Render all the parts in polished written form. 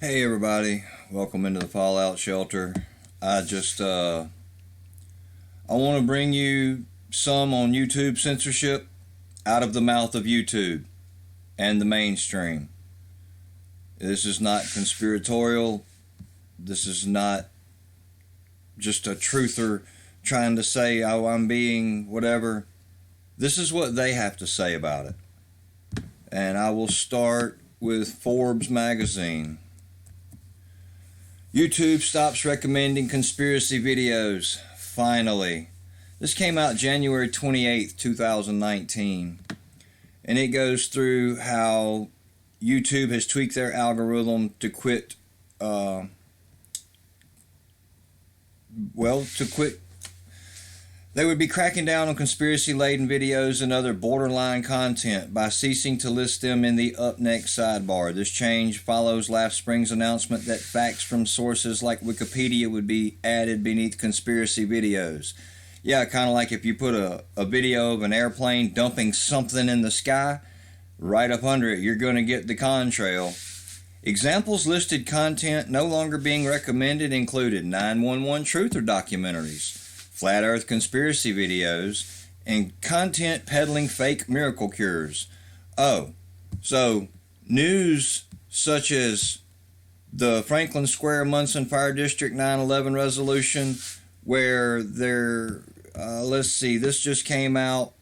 Hey everybody, welcome into the Fallout Shelter. I want to bring you some on YouTube censorship out of the mouth of YouTube and the mainstream. This is not conspiratorial. This is not just a truther trying to say, oh, I'm being whatever. This is what they have to say about it. And I will start with Forbes magazine. YouTube stops recommending conspiracy videos. Finally. This came out January 28th, 2019. And it goes through how YouTube has tweaked their algorithm to quit, to quit. They would be cracking down on conspiracy-laden videos and other borderline content by ceasing to list them in the Up Next sidebar. This change follows last spring's announcement that facts from sources like Wikipedia would be added beneath conspiracy videos. Yeah, kind of like if you put a video of an airplane dumping something in the sky, right up under it, you're going to get the contrail. Examples listed content no longer being recommended included 911 truther documentaries, flat earth conspiracy videos, and content peddling fake miracle cures. Oh, so news such as the Franklin Square Munson Fire District 9/11 resolution, where this just came out.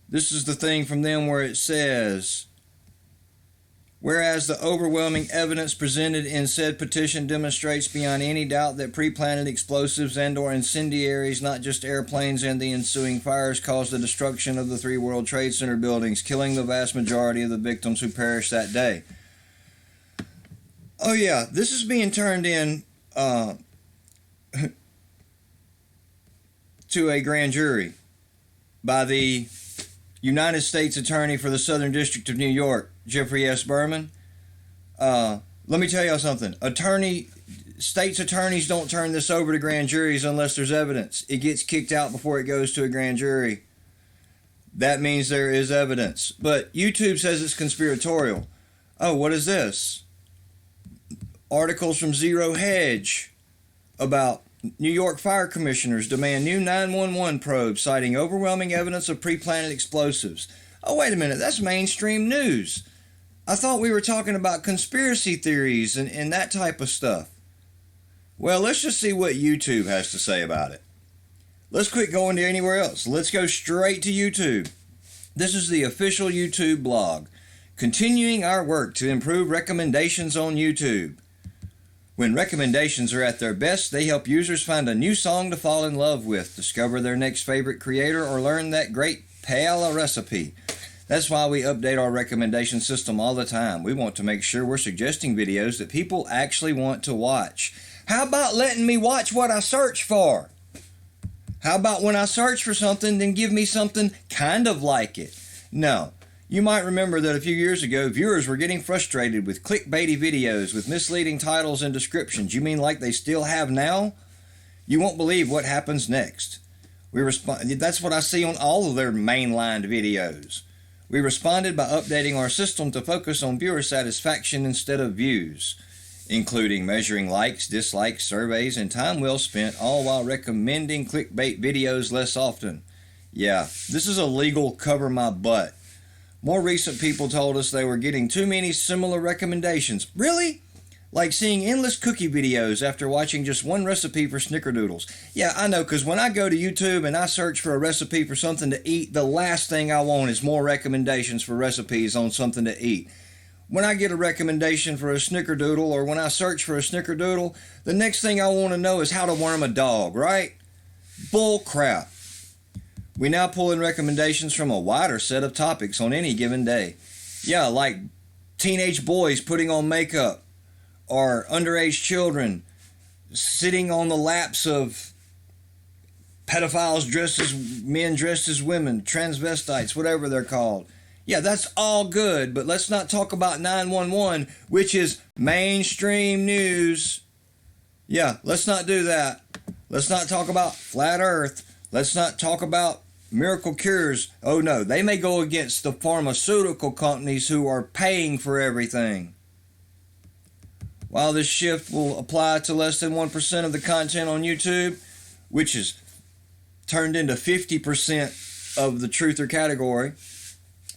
This is the thing from them where it says, whereas the overwhelming evidence presented in said petition demonstrates beyond any doubt that pre-planted explosives and/or incendiaries, not just airplanes, and the ensuing fires caused the destruction of the 3 World Trade Center buildings, killing the vast majority of the victims who perished that day. Oh yeah, this is being turned in to a grand jury by the United States Attorney for the Southern District of New York, Jeffrey S. Berman. Let me tell y'all something. States attorneys don't turn this over to grand juries unless there's evidence. It gets kicked out before it goes to a grand jury. That means there is evidence. But YouTube says it's conspiratorial. Oh, what is this? Articles from Zero Hedge about New York fire commissioners demand new 911 probe citing overwhelming evidence of pre-planted explosives. Oh, wait a minute, that's mainstream news. I thought we were talking about conspiracy theories and that type of stuff. Well, let's just see what YouTube has to say about it. Let's quit going to anywhere else. Let's go straight to YouTube. This is the official YouTube blog. Continuing our work to improve recommendations on YouTube. When recommendations are at their best, they help users find a new song to fall in love with, discover their next favorite creator, or learn that great paella recipe. That's why we update our recommendation system all the time. We want to make sure we're suggesting videos that people actually want to watch. How about letting me watch what I search for? How about when I search for something, then give me something kind of like it? No. You might remember that a few years ago, viewers were getting frustrated with clickbaity videos with misleading titles and descriptions. You mean like they still have now? You won't believe what happens next. That's what I see on all of their mainlined videos. We responded by updating our system to focus on viewer satisfaction instead of views, including measuring likes, dislikes, surveys, and time well spent, all while recommending clickbait videos less often. Yeah, this is a legal cover my butt. More recent people told us they were getting too many similar recommendations. Really? Like seeing endless cookie videos after watching just one recipe for snickerdoodles. Yeah, I know, because when I go to YouTube and I search for a recipe for something to eat, the last thing I want is more recommendations for recipes on something to eat. When I get a recommendation for a snickerdoodle, or when I search for a snickerdoodle, the next thing I want to know is how to worm a dog, right? Bull crap. We now pull in recommendations from a wider set of topics on any given day. Yeah, like teenage boys putting on makeup, or underage children sitting on the laps of pedophiles dressed as men, dressed as women, transvestites, whatever they're called. Yeah, that's all good, but let's not talk about 911, which is mainstream news. Yeah, let's not do that. Let's not talk about flat earth. Let's not talk about miracle cures. Oh no, they may go against the pharmaceutical companies who are paying for everything. While this shift will apply to less than 1% of the content on YouTube, which is turned into 50% of the truther category,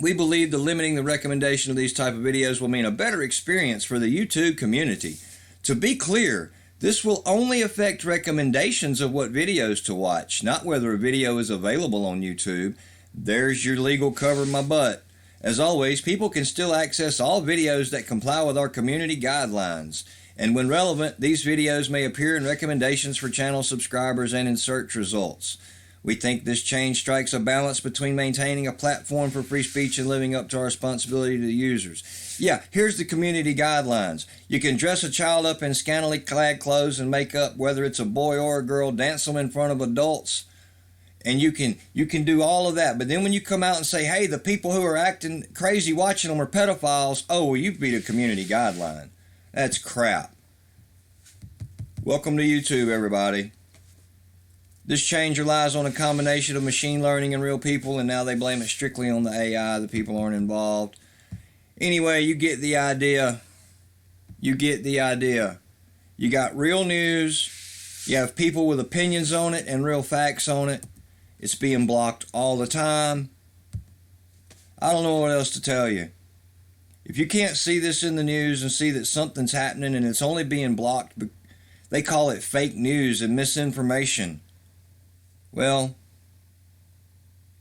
we believe that limiting the recommendation of these type of videos will mean a better experience for the YouTube community. To be clear, this will only affect recommendations of what videos to watch, not whether a video is available on YouTube. There's your legal cover my butt. As always, people can still access all videos that comply with our community guidelines. And when relevant, these videos may appear in recommendations for channel subscribers and in search results. We think this change strikes a balance between maintaining a platform for free speech and living up to our responsibility to the users. Yeah, here's the community guidelines. You can dress a child up in scantily clad clothes and makeup, whether it's a boy or a girl, dance them in front of adults, and you can do all of that. But then when you come out and say, hey, the people who are acting crazy watching them are pedophiles, oh, well, you've beat a community guideline. That's crap. Welcome to YouTube, everybody. This change relies on a combination of machine learning and real people, and now they blame it strictly on the AI. The people aren't involved. Anyway, you get the idea. You get the idea. You got real news. You have people with opinions on it and real facts on it. It's being blocked all the time. I don't know what else to tell you. If you can't see this in the news and see that something's happening and it's only being blocked, they call it fake news and misinformation. Well,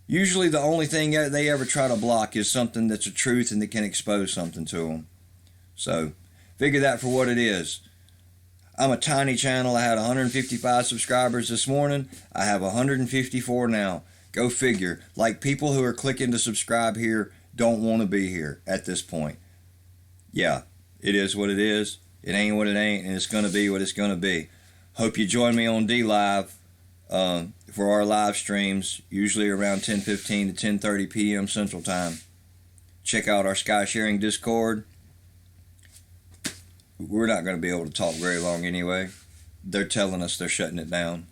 usually the only thing they ever try to block is something that's a truth and that can expose something to them. So, figure that for what it is. I'm a tiny channel. I had 155 subscribers this morning. I have 154 now. Go figure. Like, people who are clicking to subscribe here don't want to be here at this point. Yeah, it is what it is. It ain't what it ain't, and it's going to be what it's going to be. Hope you join me on D-Live for our live streams, usually around 10:15 to 10:30 p.m. Central Time. Check out our Sky Sharing Discord. We're not going to be able to talk very long anyway. They're telling us they're shutting it down.